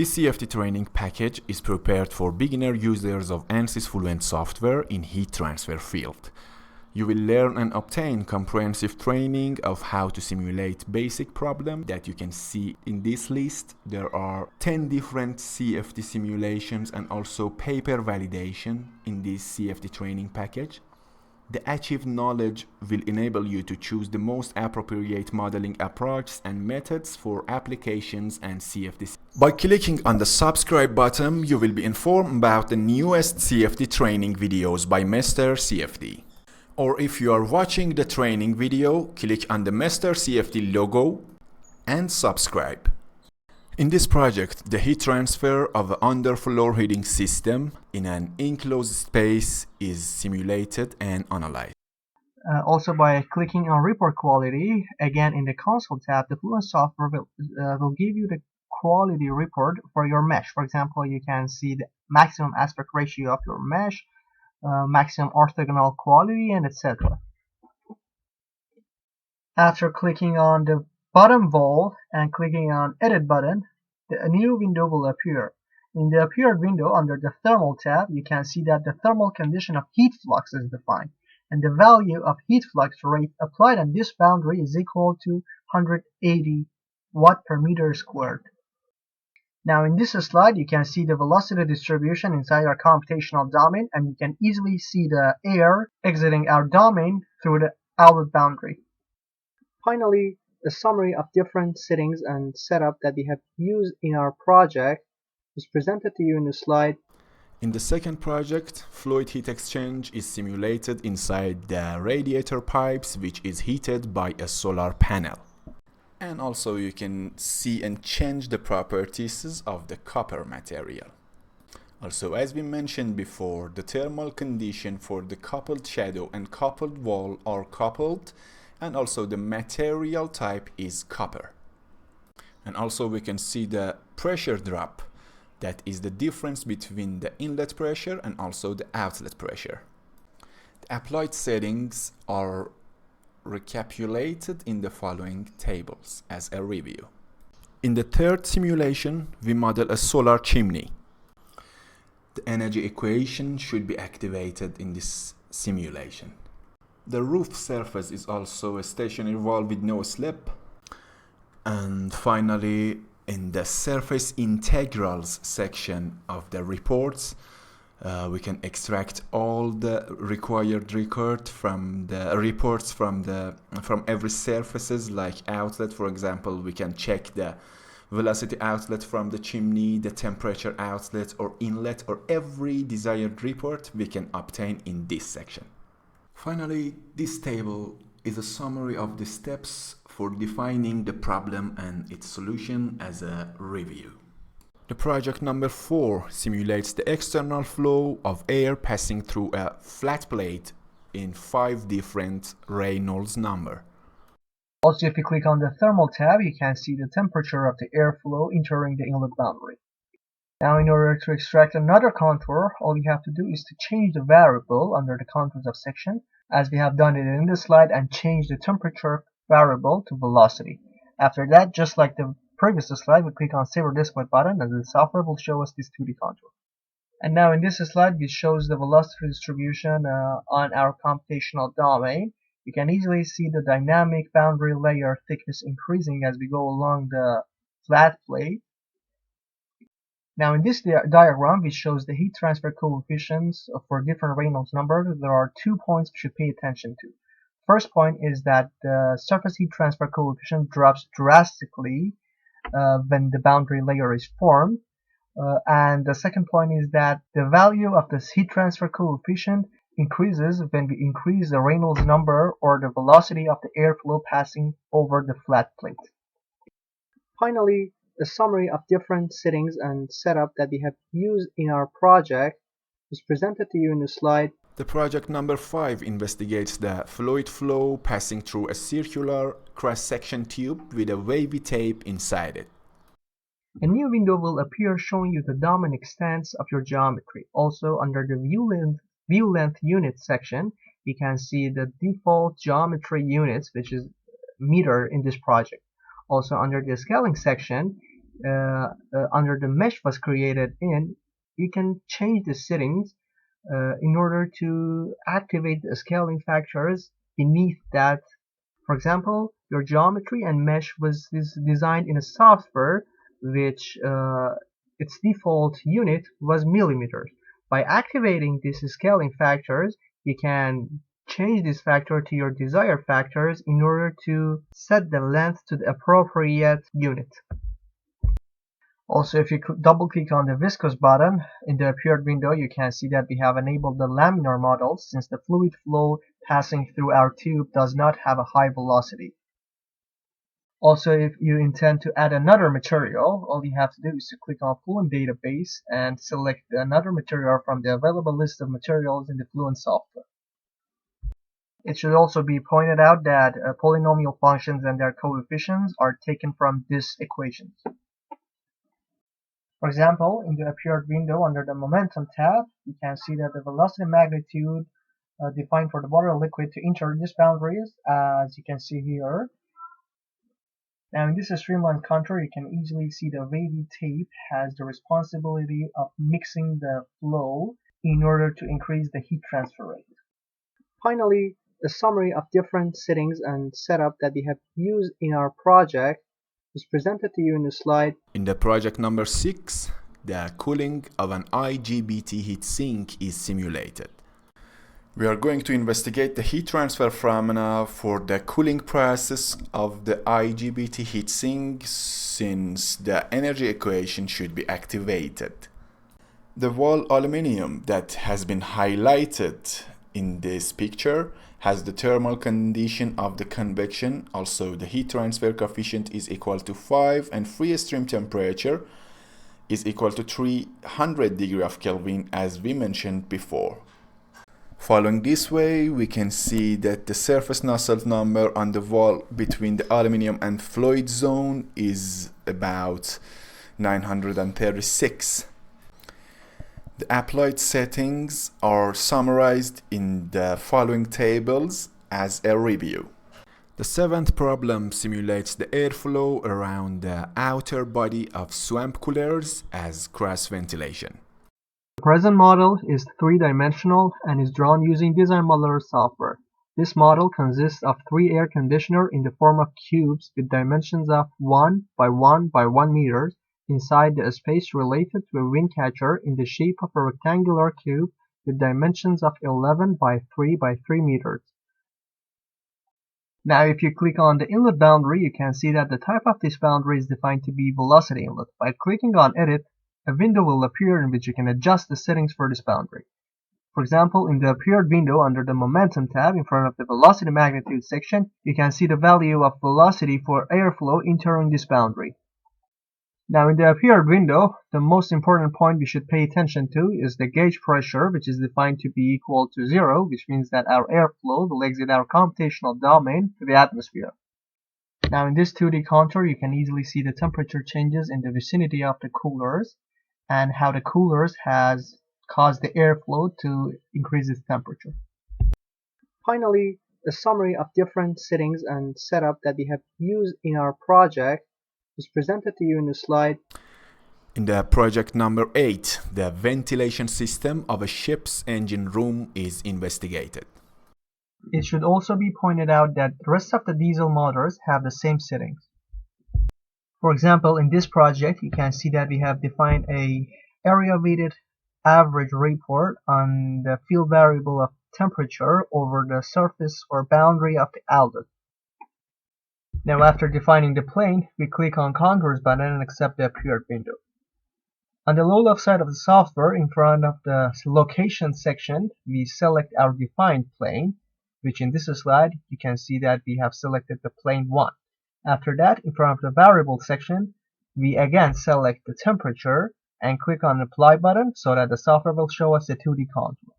This CFD training package is prepared for beginner users of Ansys Fluent software in heat transfer field. You will learn and obtain comprehensive training of how to simulate basic problems that you can see in this list. There are 10 different CFD simulations and also paper validation in this CFD training package. The achieved knowledge will enable you to choose the most appropriate modeling approaches and methods for applications and CFD. By clicking on the subscribe button, you will be informed about the newest CFD training videos by MR-CFD. Or if you are watching the training video, click on the MR-CFD logo and subscribe. In this project, the heat transfer of an underfloor heating system in an enclosed space is simulated and analyzed. Also, by clicking on report quality, again in the console tab, the Fluent software will give you the quality report for your mesh. For example, you can see the maximum aspect ratio of your mesh, maximum orthogonal quality, and etc. After clicking on the bottom wall and clicking on edit button, a new window will appear. In the appeared window under the thermal tab, you can see that the thermal condition of heat flux is defined, and the value of heat flux rate applied on this boundary is equal to 180 watt per meter squared. Now in this slide, you can see the velocity distribution inside our computational domain, and you can easily see the air exiting our domain through the outlet boundary. Finally, a summary of different settings and setup that we have used in our project is presented to you in the slide. In the second project, fluid heat exchange is simulated inside the radiator pipes, which is heated by a solar panel. And also you can see and change the properties of the copper material. Also, as we mentioned before, the thermal condition for the coupled shadow and coupled wall are coupled, and also the material type is copper. And also we can see the pressure drop, that is the difference between the inlet pressure and also the outlet pressure. The applied settings are recapitulated in the following tables as a review. In the third simulation, we model a solar chimney. The energy equation should be activated in this simulation. The roof surface is also a stationary wall with no slip. And finally, in the surface integrals section of the reports, we can extract all the required record from the reports from every surfaces, like outlet. For example, we can check the velocity outlet from the chimney, the temperature outlet or inlet, or every desired report we can obtain in this section. Finally, this table is a summary of the steps for defining the problem and its solution as a review. The project number 4 simulates the external flow of air passing through a flat plate in 5 different Reynolds number. Also, if you click on the thermal tab, you can see the temperature of the airflow entering the inlet boundary. Now, in order to extract another contour, all you have to do is to change the variable under the contours of section, as we have done it in this slide, and change the temperature variable to velocity. After that, just like the previous slide, we click on Save or Display button, and the software will show us this 2D contour. And now in this slide, it shows the velocity distribution on our computational domain. You can easily see the dynamic boundary layer thickness increasing as we go along the flat plate. Now in this diagram, which shows the heat transfer coefficients for different Reynolds numbers, there are 2 points we should pay attention to. First point is that the surface heat transfer coefficient drops drastically when the boundary layer is formed. And the second point is that the value of this heat transfer coefficient increases when we increase the Reynolds number or the velocity of the airflow passing over the flat plate. Finally, a summary of different settings and setup that we have used in our project is presented to you in the slide. The project number 5 investigates the fluid flow passing through a circular cross-section tube with a wavy tape inside it. A new window will appear showing you the domain extents of your geometry. Also, under the view length unit section, you can see the default geometry units, which is meter in this project. Also, under the scaling section, under the mesh was created in, you can change the settings in order to activate the scaling factors beneath that. For example, your geometry and mesh is designed in a software which its default unit was millimeters. By activating these scaling factors, you can change this factor to your desired factors in order to set the length to the appropriate unit. Also, if you double click on the viscous button in the appeared window, you can see that we have enabled the laminar model since the fluid flow passing through our tube does not have a high velocity. Also, if you intend to add another material, all you have to do is to click on Fluent database and select another material from the available list of materials in the Fluent software. It should also be pointed out that polynomial functions and their coefficients are taken from these equations. For example, in the appeared window under the Momentum tab, you can see that the velocity magnitude defined for the water liquid to enter these boundaries, as you can see here. Now in this streamlined contour, you can easily see the wavy tape has the responsibility of mixing the flow in order to increase the heat transfer rate. Finally, a summary of different settings and setup that we have used in our project is presented to you in the slide. In the project number 6, the cooling of an IGBT heatsink is simulated. We are going to investigate the heat transfer phenomena for the cooling process of the IGBT heatsink since the energy equation should be activated. The wall aluminium that has been highlighted in this picture has the thermal condition of the convection. Also, the heat transfer coefficient is equal to 5 and free stream temperature is equal to 300 degrees of Kelvin as we mentioned before. Following this way, we can see that the surface Nusselt number on the wall between the aluminum and fluid zone is about 936. The applied settings are summarized in the following tables as a review. The 7th problem simulates the airflow around the outer body of swamp coolers as cross ventilation. The present model is three-dimensional and is drawn using Design Modeler software. This model consists of 3 air conditioners in the form of cubes with dimensions of 1 by 1 by 1 meters inside the space related to a wind catcher in the shape of a rectangular cube with dimensions of 11 by 3 by 3 meters. Now if you click on the inlet boundary, you can see that the type of this boundary is defined to be velocity inlet. By clicking on edit, a window will appear in which you can adjust the settings for this boundary. For example, in the appeared window under the Momentum tab in front of the velocity magnitude section, you can see the value of velocity for airflow entering this boundary. Now in the appeared window, the most important point we should pay attention to is the gauge pressure, which is defined to be equal to 0, which means that our airflow will exit our computational domain to the atmosphere. Now in this 2D contour, you can easily see the temperature changes in the vicinity of the coolers and how the coolers has caused the airflow to increase its temperature. Finally, a summary of different settings and setup that we have used in our project is presented to you in the slide. In the project number 8, the ventilation system of a ship's engine room is investigated. It should also be pointed out that the rest of the diesel motors have the same settings. For example, in this project, you can see that we have defined a area weighted average report on the field variable of temperature over the surface or boundary of the outlet. Now after defining the plane, we click on Contours button and accept the appeared window. On the low left side of the software, in front of the Location section, we select our defined plane, which in this slide, you can see that we have selected the plane 1. After that, in front of the Variable section, we again select the temperature and click on the Apply button so that the software will show us the 2D contour.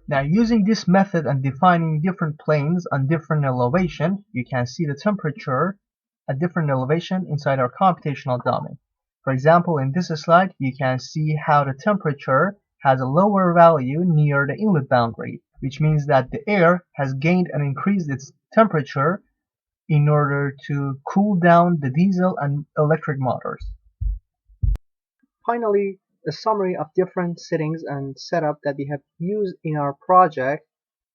Now using this method and defining different planes on different elevation, you can see the temperature at different elevation inside our computational domain. For example, in this slide, you can see how the temperature has a lower value near the inlet boundary, which means that the air has gained and increased its temperature in order to cool down the diesel and electric motors. Finally, a summary of different settings and setup that we have used in our project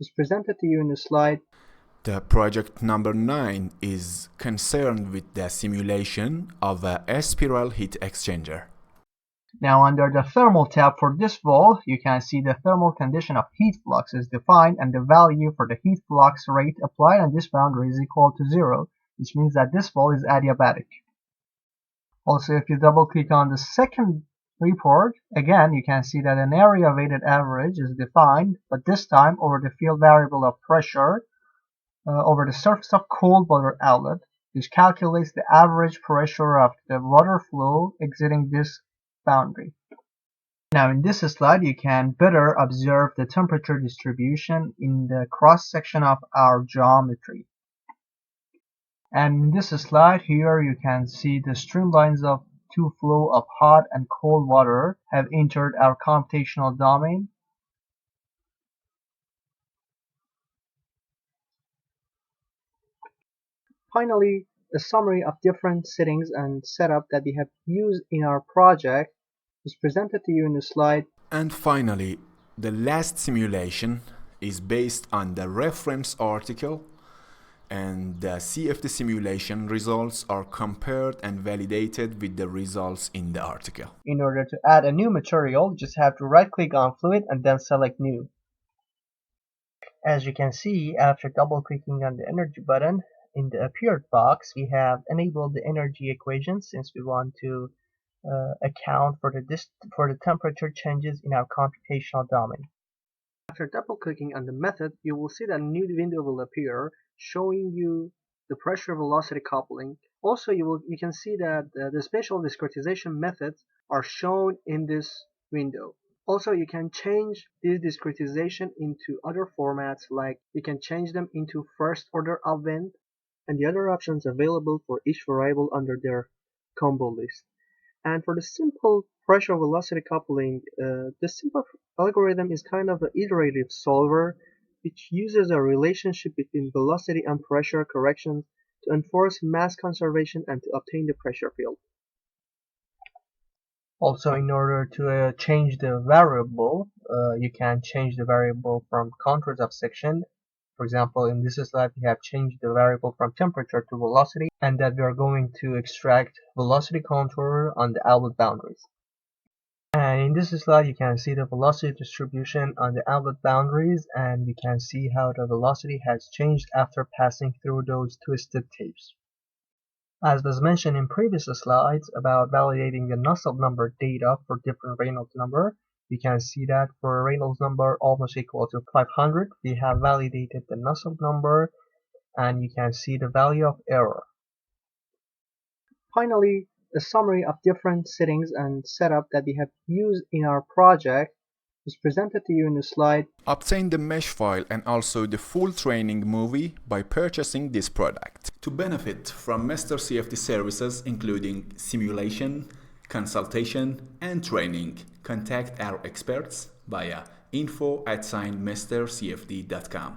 is presented to you in the slide. The project number 9 is concerned with the simulation of a spiral heat exchanger. Now under the thermal tab for this valve, you can see the thermal condition of heat flux is defined and the value for the heat flux rate applied on this boundary is equal to 0, which means that this valve is adiabatic. Also, if you double click on the second report, again you can see that an area weighted average is defined, but this time over the field variable of pressure over the surface of cold water outlet, which calculates the average pressure of the water flow exiting this boundary. Now in this slide you can better observe the temperature distribution in the cross section of our geometry. And in this slide here you can see the streamlines of two flow of hot and cold water have entered our computational domain. Finally, a summary of different settings and setup that we have used in our project is presented to you in the slide. And finally, the last simulation is based on the reference article, and the CFD simulation results are compared and validated with the results in the article. In order to add a new material, you just have to right click on Fluid and then select New. As you can see, after double clicking on the energy button, in the appeared box, we have enabled the energy equation since we want to account for the temperature changes in our computational domain. After double clicking on the method, you will see that a new window will appear showing you the pressure velocity coupling. Also, you can see that the spatial discretization methods are shown in this window. Also, you can change this discretization into other formats, like you can change them into first order advent and the other options available for each variable under their combo list. And for the simple pressure velocity coupling, the simple algorithm is kind of an iterative solver which uses a relationship between velocity and pressure corrections to enforce mass conservation and to obtain the pressure field. Also, in order to change the variable, you can change the variable from contours of section. For example, in this slide, we have changed the variable from temperature to velocity, and that we are going to extract velocity contour on the outlet boundaries. And in this slide, you can see the velocity distribution on the outlet boundaries, and you can see how the velocity has changed after passing through those twisted tapes. As was mentioned in previous slides about validating the Nusselt number data for different Reynolds number, we can see that for a Reynolds number almost equal to 500, we have validated the Nusselt number, and you can see the value of error. Finally, a summary of different settings and setup that we have used in our project is presented to you in the slide. Obtain the mesh file and also the full training movie by purchasing this product. To benefit from MR-CFD services including simulation, consultation, and training, contact our experts via info@mrcfd.com.